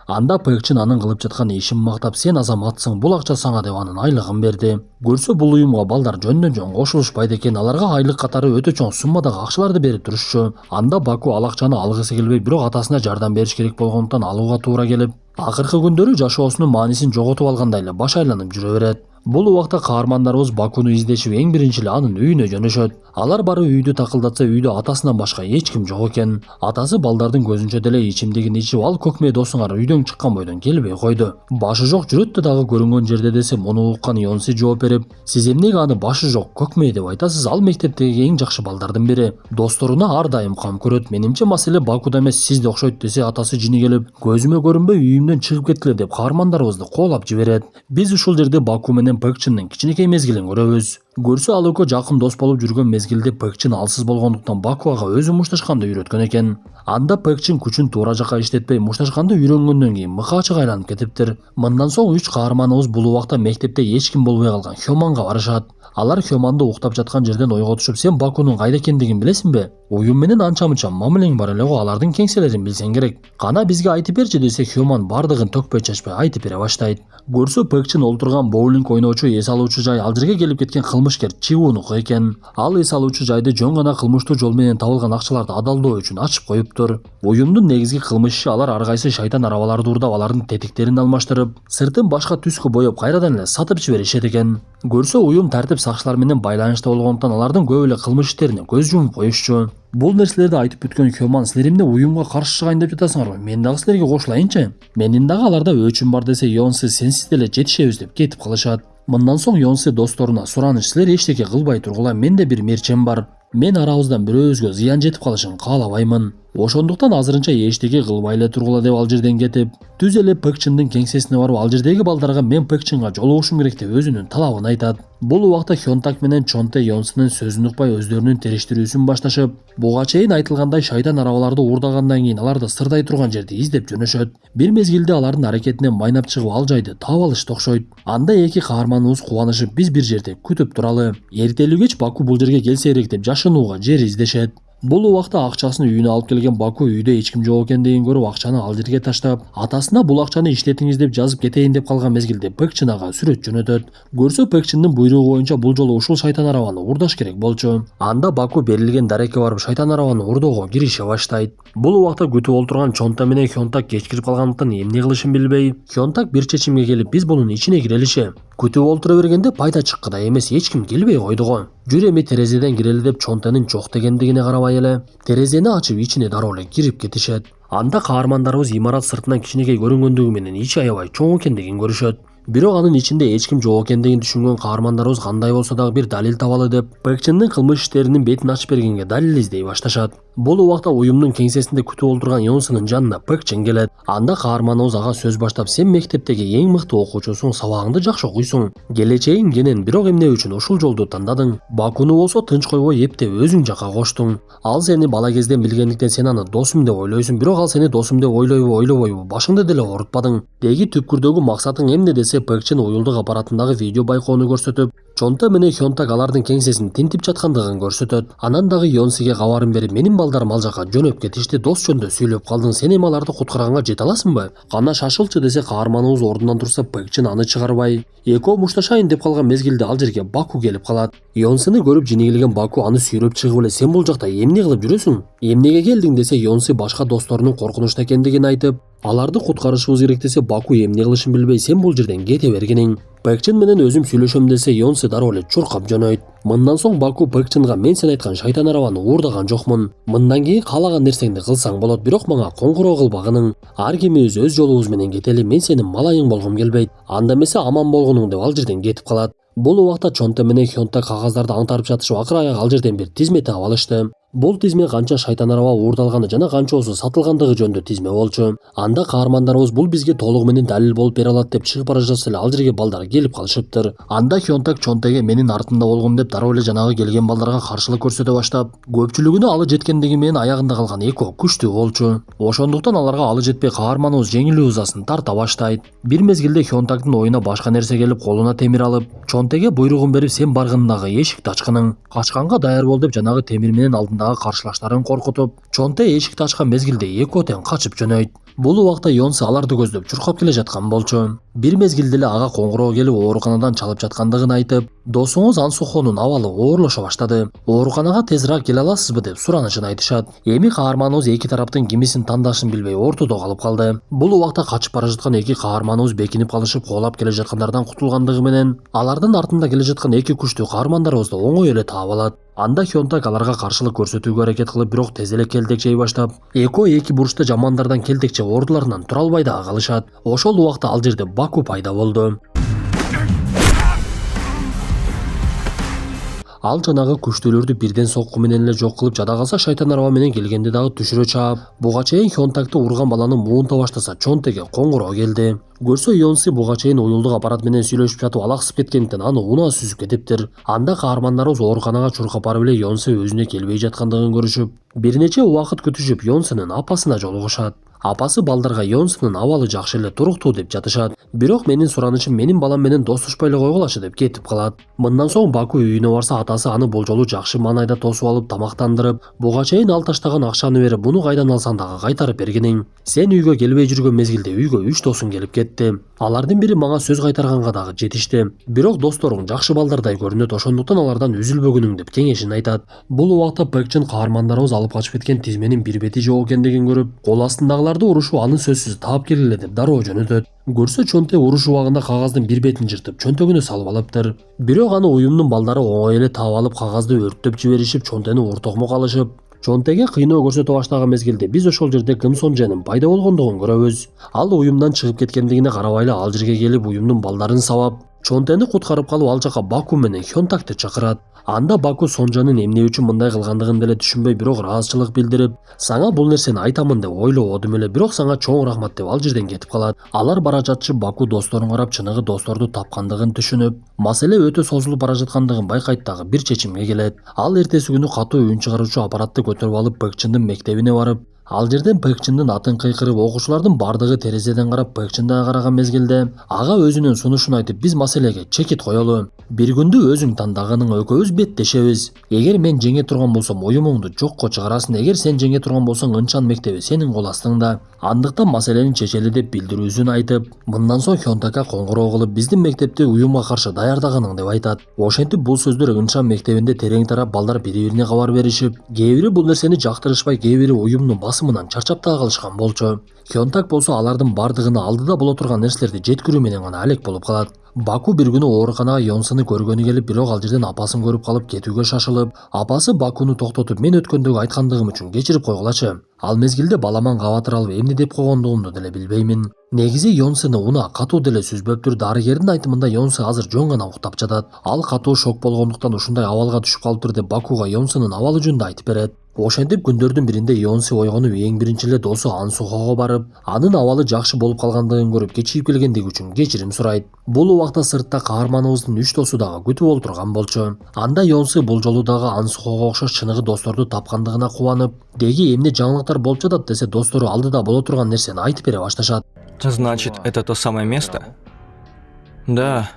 Анда Пэкчин анын кылып жаткан ишин мактап, сен азаматсың, бул акча сага деп анын айлыгын берди. Көрсө бул уюмга балдар жөндөн жөн кошулушпайт экен, аларга айлык катары өтө чоң суммадагы акчаларды берип турушчу. Анда Баку ал акчаны алгысы келбей, бирок атасына жардам бериш керек болгондуктан алууга туура келип, акыркы күндөрү жашоосунун маанисин жоготуп алгандай эле баш айланып жүрө берет. Бул убакта каармандарыбыз Бакуну издешип эң биринчи эле анын үйүнө жөнөшөт. Алар барып үйдү такылдатса, үйдө атасынан башка эч ким жок экен. Атасы балдардын көзүнчө деле ичимдигин ичип, ал көкмө досуңар үйдөн чыккан бойдон келбей койду. Башы жок жүрөт дагы көрүнгөн жерде десе, муну уккан Йонси жооп берип, сиз эмнеге аны башы жок көкмө деп айтасыз? Ал мектептеги эң жакшы балдардын бири. Досторуна ар дайым кам көрөт. Менимче маселе Бакуда эмес, сизде окшойт десе, атасы жини келип, көзүмө көрүнбөй үйүмдөн чыгып кеткиле деп каармандарыбызды коолап жиберет. Биз ушул жерде Баку менен Пэкчиндин кичинекей мезгилин көрөбүз. Көрсө ал экөө жакын дос болуп жүргөн мезгилде Пэкчин алсыз болгондуктан Баку ага өзү мушташканды үйрөткөн экен. Анда Пэкчин күчүн туура жакка иштетпей, мушташканды үйрөнгөндөн кийин мыкы ачык айланып кетиптир. Мындан соң 3 каарманыбыз бул убакта мектепте эч ким болбой калган Хёманга барышат. Алар Хёманды уктап жаткан жерден ойго түшүп, сен Бакунун кайда экендигин билесиңби? Уюм менен анча-мынча мамилең бар эле го, алардын кеңселерин билсең керек. Кана бизге айтып берчи десе, Хёман бардыгын төкпөй чачпай айтып бере баштайт. Көрсө Пэкчин олтурган боулинг ойноочу эс алуучу жай ал жерге келип кеткен кылмышкер Чиунуку экен. Ал эс алуучу жайды жөн гана кылмыштуу жол менен табылган акчаларды адалдоо үчүн ачып коюптур. Уюмдун негизги кылмыш иши алар ар кайсы шайтан арабаларды уурдап, алардын тетиктерин алмаштырып, сыртын башка түскө боеп кайрадан эле сатып жиберишет экен. Көрсө уюм тартип сакчылар менен байланышта болгондуктан алардын көп эле кылмыш иштерине көз жумуп коюшчу. Бул нерселерди айтып бүткөн Хёман, силер эмне уюмга каршы чыгайын деп жатасыңарбы? Мен дагы силерге кошулайынчы. Менин дагы аларда өчүм бар десе, Йонсы сенсиз деле жетишебиз деп кетип калышат. Мындан соң Йонсы досторуна сураныш, силер эчтеке кылбай тургула, менде бир мерчем бар. Мен арабыздан бирөөбүзгө зыян жетип калышын каалабаймын. Ошондуктан азырынча эчтеке кылбай эле тургула деп ал жерден кетип, түз эле Пэкчиндин кеңсесине барып, ал жердеги балдарга мен Пэкчинга жолугушум керек деп өзүнүн талабын айтат. Бул убакта Хёнтак менен Чонте Йонсунун сөзүн укпай өздөрүнүн териштирүүсүн башташып, буга чейин айтылгандай шайтан арабаларды уурдагандан кийин аларды сырдай турган жерди издеп жөнөшөт. Бир мезгилде алардын аракетинен майнап чыгып ал жайды таап алышты окшойт. Анда эки каарманыбыз кубанышып, биз бир жерде күтүп туралы. Эртелүү кеч Баку бул жерге келсе керек деп жашынууга жер издешет. Бул убакта акчасын үйүнө алып келген Баку үйдө эч ким жок экендигин көрүп, акчаны ал жерге таштап, атасына бул акчаны иштетиңиз деп жазып кетейин деп калган мезгилде Пэкчин ага сүрөт жөнөтөт. Көрсө Пэкчиндин буйругу боюнча бул жолу ушул шайтан арабаны уурдаш керек болчу. Анда Баку берилген дарекке барып шайтан арабаны уурдоого кирише баштайт. Бул убакта күтүп олтурган Чонта менен Хёнтак кечкирип калгандыктан эмне кылышын билбей, Хёнтак бир чечимге келип, биз бунун ичине кирелиши. Күтүп олтура бергенде пайда чыккыдай эмес, эч ким келбей койду го. Жүр эми терезеден кирели деп Чонтанын жок дегендигине карабай эле терезени ачып ичине дароо эле кирип кетишет. Анда каармандарыбыз имарат сыртынан кичинекей көрүнгөндүгү менен ичи аябай чоң экендигин көрүшөт. Бирок анын ичинде эч ким жок экендигин түшүнгөн каармандарыбыз кандай болсо дагы бир далил табалы деп, Пэкчиндин кылмыш иштеринин бетин ачып бергенге далил издей башташат. Бул убакта уюмдун кеңсесинде күтүп олтурган Йонсунун жанына Пэкчин келет. Анда каарманыбыз ага сөз баштап, сен мектептеги эң мыкты окуучусуң, сабагыңды жакшы окуйсуң. Келечегиң кенен, бирок эмне үчүн ушул жолду тандадың? Бакуну болсо тынч койбой эптеп өзүң жакка коштуң. Ал сени бала кезден билгендиктен сен аны досум деп ойлойсуң, бирок ал сени досум деп ойлобойбу, башыңды деле оорутпадың. Деги түпкүрдөгү максатың эмне десе, Пэкчин уюлдук аппаратындагы видео байкоону көрсөтүп, Чонта менен Хёнтак алардын кеңсесин тинтип жаткандыгын көрсөтөт. Анан дагы Йонсиге кабарын берип, менин балдарым ал жака жөнөп кетишти, дос жөнүндө сүйлөп калдың, сен эми аларды куткарганга жете аласыңбы? Кана шашылчы десе, каарманыбыз ордунан турса, Пэкчин аны чыгарбай, экөө мушташайын деп калган мезгилде ал жерге Баку келип калат. Йонсуну көрүп жинегилген Баку аны сүйрөп чыгып эле, сен бул жакта эмне кылып жүрөсүң? Эмнеге келдиң десе, Йонси башка досторунун коркунучта экендигин айтып, аларды куткарышыбыз керек десе, Баку эмне кылышын билбей, сен бул жерден кете бергиниң. Пэкчин менен өзүм сүйлөшөм десе, Йонси дароо эле чуркап жөнөйт. Мындан соң Баку Пэкчинга, мен сен айткан шайтан арабаны уурдаган жокмун. Мындан кийин каалаган нерсеңди кылсаң болот, бирок мага коңгуроо кылбагының. Ар кимибиз өз жолубуз менен кетели, мен сенин малайың болгум келбейт. Анда эмесе аман болгонуң деп ал жерден кетип калат. Бул убакта Чонта менен Хёнтак кагаздарды аңтарып жатышып, акыр аяк ал жерден бир тизме таап алышты. Бул тизме канча шайтан араба уурдалганы жана канчоосу сатылгандыгы жөнүндө тизме болчу. Анда каармандарыбыз бул бизге толугу менен далил болуп бере алат деп чыгып бара жатса эле ал жерге балдар келип калышыптыр. Анда Хёнтак Чонтеге менин артымда болгон деп дароо эле жанагы келген балдарга каршылык көрсөтө баштап, көпчүлүгүнө алы жеткендиги менен аягында калган экөө күчтүү болчу. Ошондуктан аларга алы жетпей каарманыбыз жеңилүү ызасын тарта баштайт. Бир мезгилде Хёнтактын оюна башка нерсе келип, колуна темир алып, Чонтеге буйругун берип, сен баргындагы эшикти ачкының. Качканга даяр бол деп жанагы темир менен алдындагы каршылаштарын коркутуп, Чонте эшикти ачкан мезгилде экөө тең качып жөнөйт. Бул убакта Йонсы аларды көздөп чуркап келе жаткан болчу. Бир мезгилде эле ага коңгуроо келип ооруканадан чалып жаткандыгын айтып, досуңуз Ансухонун абалы оорлошо баштады. Ооруканага тезирээк келе аласызбы деп суранышын айтышат. Эми каарманыбыз эки тараптын кимисин тандашын билбей ортодо калып калды. Бул убакта качып бара жаткан эки каарманыбыз бекинип калышып коолап келе жаткандардан кутулгандыгы менен алардын артында келе жаткан эки күчтүү каармандарыбызды оңой эле таап алат. Анда Хёнтак аларга каршылык көрсөтүүгө аракет кылып, бирок тез эле келтек жей баштап, экөө эки бурчта жамандардан келтекче ордуларынан тура албай дагы калышат. Ошол убакта ал жерде Баку пайда болду. Ал жанагы күчтүүлөрдү бирден сокку менен эле жок кылып, жада калса шайтан араба менен келгенди дагы түшүрө чаап, буга чейин Хёнтакты урган баланы муунта баштаса Чонтеге коңгуроо келди. Көрсө Йонсы буга чейин уюлдук аппарат менен сүйлөшүп жатып алаксып кеткендиктен аны унаа сүзүп кетиптир. Анда каармандарыбыз ооруканага чуркап барып эле Йонсы өзүнө келбей жаткандыгын көрүшүп, бир нече убакыт күтүшүп Йонсынын апасына жолугушат. Апасы балдарга Йонсынын абалы жакшы эле туруктуу деп жатышат. Бирок менин суранычым менин балам менен достошпой эле койгулачы деп кетип калат. Мындан соң Баку үйүнө барса, атасы аны болжолу жакшы маанайда тосуп алып тамактандырып, буга чейин ал таштаган акчаны берип, буну кайдан алсаң дагы кайтарып бергениң. Сен үйгө келбей жүргөн мезгилде үйгө 3 досуң келип кетти. Алардын бири мага сөз кайтарганга дагы жетишти. Бирок досторуң жакшы балдардай көрүнөт, ошондуктан алардан үзүлбөгүнүң деп кеңешин айтат. Бул убакта Пэкчин каармандарыбыз алып качып кеткен тизменин бир бети жок экендигин көрүп, кол астындагыларды урушуу аны сөзсүз таап келгиле деп дароо жөнөтөт. Көрсө Чонте уруш убагында кагаздын бир бетин жыртып чөнтөгүнө салып алыптыр. Бирок аны уюмдун балдары оңой эле таап алып кагазды өрттөп жиберишип, Чонтени уртокмо калышып. Чонтеге кыйноо көрсөтө баштаган мезгилде биз ошол жерде Кым Сонженин пайда болгондугун көрөбүз. Ал уюмдан чыгып кеткендигине карабай эле ал жерге келип уюмдун балдарын сабап, Чонтени куткарып калып ал жака Баку менен Хёнтакты чакырат. Анда Баку Сонжанын эмне үчүн мындай кылгандыгын деле түшүнбөй, бирок ыраазычылык билдирип, сага бул нерсени айтамын деп ойлободум эле, бирок сага чоң рахмат деп ал жерден кетип калат. Алар бара жатышып Баку досторун карап чыныгы досторду тапкандыгын түшүнүп, маселе өтө созулуп бара жаткандыгын байкайт дагы бир чечимге келет. Ал эртеси күнү катуу үн чыгаруучу аппаратты көтөрүп алып Пэкчиндин мектебине барып, ал жерден Пэкчиндин атын кыйкырып, окуучулардын бардыгы терезеден карап Пэкчиндага караган мезгилде ага өзүнүн сунушун айтып, биз маселеге чекит коелу. Бир күндү өзүң тандаганың, экөөбүз беттешебиз. Эгер мен жеңе турган болсом уюмуңду жокко чыгарасын, эгер сен жеңе турган болсоң Ынчан мектеби сенин кол астыңда. Андыктан маселени чечели деп билдирүүсүн айтып, мындан соң Хёнтакка коңгуроо кылып, биздин мектепти уюмга каршы даярдаганың деп айтат. Ошентип бул сөздөр Ынчан мектебинде терең тарап, балдар бири-бирине кабар беришип, кээ бири бул нерсени жактырышпай, кээ бири уюмдун басымынан чарчап да калышкан болчу. Хёнтак болсо алардын бардыгына алдыда боло турган нерселерди жеткирүү менен гана алек болуп калат. Баку бир күнү ооруканага Йонсыны көргөнү келип, бирок ал жерден апасын көрүп калып кетүүгө шашылып, апасы Бакуну токтотуп, мен өткөндөгү айткандыгым үчүн кечирип койгулачы. Ал мезгилде баламан кабатыр алып эмне деп койгондугумду деле билбеймин. Негизи Йонсыны унаа катуу деле сүзбөптүр. Дарыгердин айтымында Йонсы азыр жөн гана уктап жатат. Ал катуу шок болгондуктан ушундай абалга түшүп калыптыр деп Бакуга Йонсынын абалы жөнүндө айтып берет. Ошентип күндөрдүн биринде Йонсы ойгонуп эң биринчи эле досу Ансухого барып, анын абалы жакшы болуп калгандыгын көрүп, кечигип келгендиги үчүн кечирим сурайт. Бул убакта сыртта каарманыбыздын 3 досу дагы күтүп олтурган болчу. Анда Йонсы бул жолу дагы Ансухого окшош чыныгы досторду тапкандыгына кубанып, деги эмне жаңылыктар болуп жатат десе, достору алдыда боло турган нерсени айтып бере башташат. Значит, это то самое место? Да.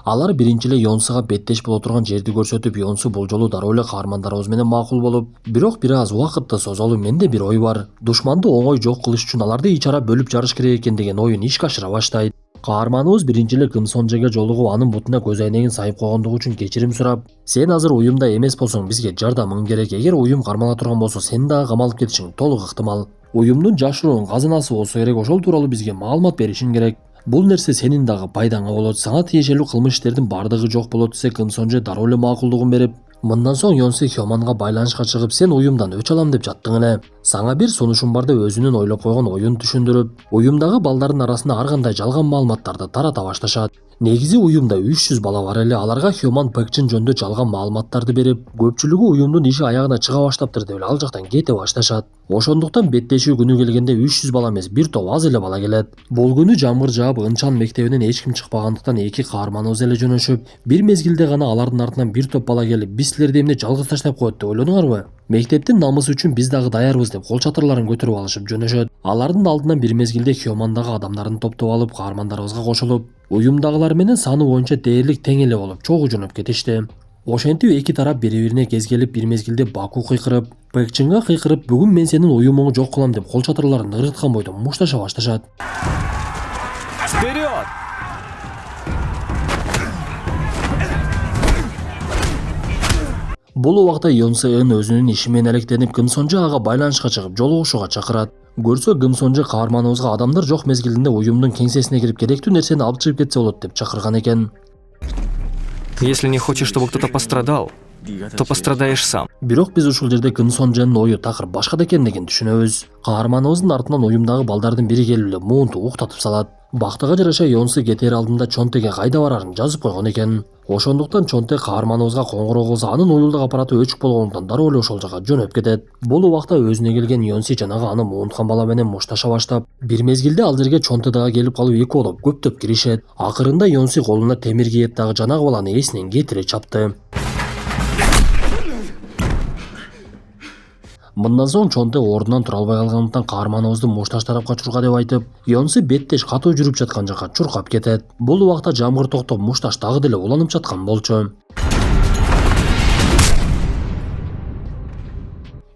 Алар биринчи эле Йонсуга беттеш боло турган жерди көрсөтүп, Йонсу бул жолу дароо эле каармандарыбыз менен макул болуп, бирок бир аз убакытты созолу. Менде бир ой бар. Душманды оңой жок кылыш үчүн аларды ичара бөлүп жарыш керек экен деген оюн ишке ашыра баштайт. Каарманыбыз биринчи эле Кым Сонжеге жолугуп, анын бутуна көз айнегин сайып койгондугу үчүн кечирим сурап, сен азыр уюмда эмес болсоң бизге жардамың керек. Эгер уюм кармала турган болсо, сен дагы камалып кетишиң толук ыктымал. Уюмдун жашыруун казынасы болсо керек, ошол тууралуу бизге маалымат беришиң керек. Бул нерсе сенин дагы пайдаңа болот. Сага тиешелүү кылмыш иштердин бардыгы жок болот десе, Кым Сонже дароо эле макулдугун берип, мындан соң Йонсы Хёманга байланышка чыгып, сен уюмдан өч алам деп жаттың эле. Сага бир сунушум бар деп өзүнүн ойлоп койгон оюн түшүндүрүп, уюмдагы балдардын арасында ар кандай жалган маалыматтарды тарата башташат. Негизи уюмда 300 бала бар эле. Аларга Хёман Пэкчин жөнүндө жалган маалыматтарды берип, көпчүлүгү уюмдун иши аягына чыга баштаптыр деп эле ал жактан кете башташат. Ошондуктан беттешүү күнү келгенде 300 бала эмес, бир топ аз эле бала келет. Бул күнү жамгыр жаап, Ынчан мектебинен эч ким чыкпагандыктан эки каарманыбыз эле жөнөшүп, бир мезгилде гана алардын артынан бир топ бала келип, биз силерди эмне жалгыз таштап коет деп ойлодуңарбы? Мектептин намысы үчүн биз дагы даярбыз деп кол чатырларын көтөрүп алышып жөнөшөт. Алардын алдынан бир мезгилде Хёмандагы адамдарын топтоп алып, каармандарыбызга кошулуп, уюмдагылар менен саны боюнча дээрлик тең эле болуп, чогуу жөнөп кетишти. Ошентип эки тарап бири-бирине кезгелип бир мезгилде Баку кыйкырып, Пэкчинге кыйкырып, бүгүн мен сенин уюмуңду жок кылам деп кол чатырларын ыргыткан бойдон мушташа башташат. Вперед! Бул убакта Йонсы-ын өзүнүн иши менен алектенип Кымсонжу ага байланышка чыгып жолугушууга чакырат. Көрсө Кымсонжу каарманыбызга адамдар жок мезгилинде уюмдун кеңсесине кирип керектүү нерсени алып чыгып кетсе болот деп чакырган экен. Если не хочешь, чтобы кто-то пострадал, то пострадаешь сам. Бирок биз ушул жерде Кымсонжунун ою такыр башка экендигин түшүнөбүз. Каарманыбыздын артынан уюмдагы балдардын бири келип эле муунту уктатып салат. Бактыга жараша Йонсы кетер алдында Чонтеге кайда барарын жазып койгон экен. Ошондуктан Чонте каарманыбызга коңгуроо кылса, анын уюлдук аппараты өчүк болгондуктан дароо эле ошол жака жөнөп кетет. Бул убакта өзүнө келген Йонси жанагы аны муунткан бала менен мушташа баштап, бир мезгилде ал жерге Чонте дагы келип калып эки олоп көптөп киришет. Акырында Йонси колуна темир кийет дагы жанагы баланы эсинен кетире чапты. Мындан соң Чонте ордунан тура албай калгандыктан каарманыбызды мушташ тарапка чурга деп айтып, Йонсы беттеш катуу жүрүп жаткан жака чуркап кетет. Бул убакта жамгыр токтоп мушташ дагы деле уланып жаткан болчу.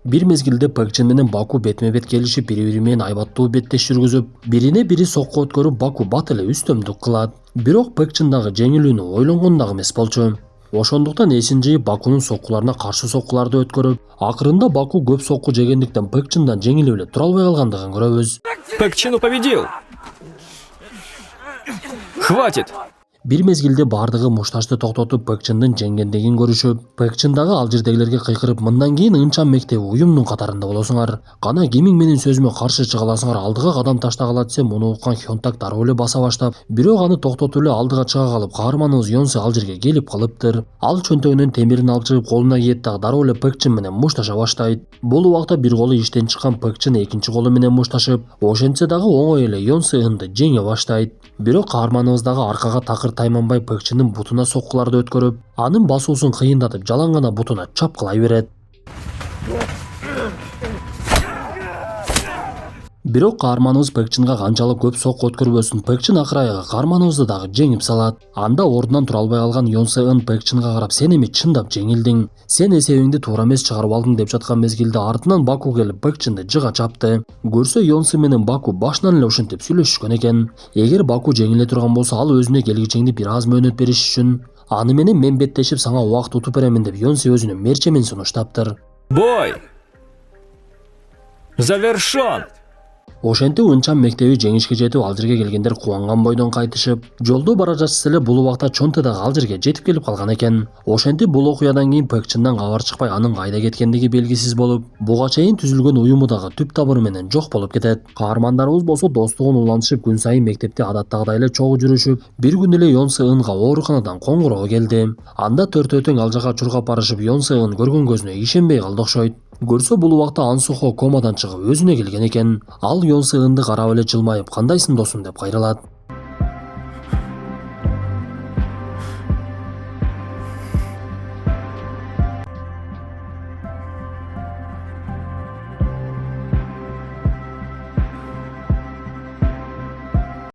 Бир мезгилде Пэкчин менен Баку бетме-бет келишип, бири-бири менен айбаттуу беттеш жүргүзүп, бирине бири сокку өткөрүп, Баку бат эле үстөмдүк кылат. Бирок Пэкчин дагы жеңилүүнү ойлонгон дагы эмес болчу. Ошондуктан эсин жыйып Бакунун соккуларына каршы соккуларды өткөрүп, акырында Баку көп сокку жегендиктен Пэкчиндан жеңилип эле тура албай калгандыгын көрөбүз. Пэкчину победил! Хватит! Бир мезгилде бардыгы мушташты токтотуп Пэкчиндин жеңгендигин көрүшүп, Пэкчин дагы ал жердегилерге кыйкырып, мындан кийин ынчан мектеби уюмдун катарында болосуңар. Кана кимиң менин сөзүмө каршы чыга аласыңар, алдыга кадам таштагыла десе, муну уккан Хёнтак дароо эле баса баштап, бирок аны токтотуп эле алдыга чыга калып, каарманыбыз Йонсы ал жерге келип калыптыр. Ал чөнтөгүнөн темирин алып чыгып колуна кийет дагы дароо эле Пэкчин менен мушташа баштайт. Бул убакта бир колу иштен чыккан Пэкчин экинчи колу менен мушташып, ошентсе дагы оңой эле Йонсы-ынды жеңе баштайт. Бирок каарманыбыз дагы аркага такыр тайманбай Пэкчиндин бутуна соккуларды өткөрүп, анын басуусун кыйындатып, жалаң гана бутуна чапкылай берет. Бирок каарманыбыз Пэкчинга канчалык көп сокку өткөрбөсүн, Пэкчин акыр аягы каарманыбызды дагы жеңип салат. Анда ордунан тура албай калган Йонсы-ын Пэкчинга карап, сен эми чындап жеңилдиң, сен эсебиңди туура эмес чыгарып алдың деп жаткан мезгилде артынан Баку келип Пэкчинди жыга чапты. Көрсө Йонсы менен Баку башынан эле ушинтип сүйлөшүшкөн экен. Эгер Баку жеңиле турган болсо, ал өзүнө келгичеңди бир аз мөөнөт бериш үчүн, аны менен мен беттешип сага убакыт утуп беремин деп Йонсы өзүнүн мерчемин сунуштаптыр. Бой! Завершен! Ошентип ынчан мектеби жеңишке жетип, ал жерге келгендер кубанган бойдон кайтышып, жолдо бара жатышса эле бул убакта Чонте дагы ал жерге жетип келип калган экен. Ошентип бул окуядан кийин Пэкчинден кабар чыкпай, анын кайда кеткендиги белгисиз болуп, буга чейин түзүлгөн уюму дагы түп табыры менен жок болуп кетет. Каармандарыбыз болсо достугун улантышып, күн сайын мектепте адаттагыдай эле чогуу жүрүшүп, бир күнү эле Йонсы-ынга ооруканадан коңгуроо келди. Анда төртөө ал жака чургап барышып, Йонсы-ын көргөн көзүнө ишенбей калды окшойт. Көрсө бул убакта Ансухо комадан чыгып өзүнө келген экен. Ал Йонсы-ынды карап эле жылмайып, кандайсың досум деп кайрылат.